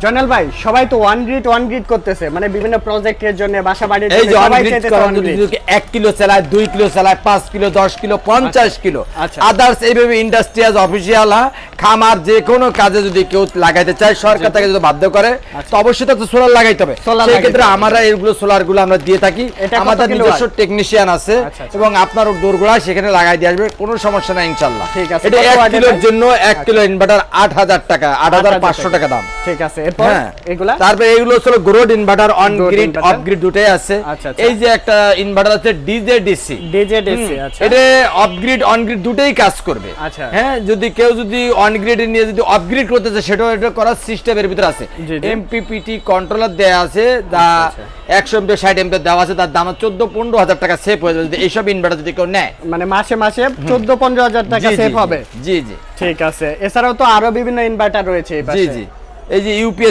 জয়নাল ভাই সবাই তো ওয়ান গ্রিড করতেছে, মানে বিভিন্ন প্রজেক্টের জন্য, বাসা বাড়ির জন্য, এই যে সবাই অন গ্রিড চাইতেছে করা on grid। যদি 1 কিলো চালায়, 2 কিলো চালায়, 5 কিলো, 10 কিলো, 50 কিলো, আচ্ছা। আদার্স এইভাবে ইন্ডাস্ট্রিয়াল অফিসিয়াল খামার যে কোনো কাজে যদি কেউ লাগাইতে চায়, সরকার তাকে যদি বাধ্য করে, তো অবশ্যই তো সোলার লাগাইতে হবে। সেই ক্ষেত্রে আমরা এইগুলো সোলার গুলো আমরা দিয়ে থাকি, আমাদের নিজস্ব টেকনিশিয়ান আছে এবং আপনার দোরগোড়া সেখানে লাগাই দিয়ে আসবে, কোনো সমস্যা নাই ইনশাআল্লাহ। ঠিক আছে। এটা 1 কিলোর জন্য 1 কিলো ইনভার্টার 8000 টাকা, 8500 টাকা দাম। ঠিক আছে, এরপর এগুলা তারপরে এগুলো হলো grid inverter, on grid, off grid দুটোই আছে। এই যে একটা ইনভার্টার আছে ডিজেডিসি, আচ্ছা, এটা অফ গ্রিড অন গ্রিড দুটোই কাজ করবে। আচ্ছা, হ্যাঁ, যদি কেউ যদি অন গ্রিড নিয়ে যদি অফ গ্রিড করতে চায়, সেটাও এটা করার সিস্টেমের ভিতরে আছে। এমপিপিটি কন্ট্রোলার দেয়া আছে, দা 100 এমপি 60 এমপি দেওয়া আছে, তার দাম 14-15 হাজার টাকা সেভ হয়ে যাবে যদি এইসব ইনভার্টার যদি কেউ নেয়, মানে মাসে 14-15 হাজার টাকা সেভ হবে। জি জি, ঠিক আছে। এছাড়াও তো আরো বিভিন্ন ইনভার্টার রয়েছে এই পাশে। জি জি, এই যে ইউপিএস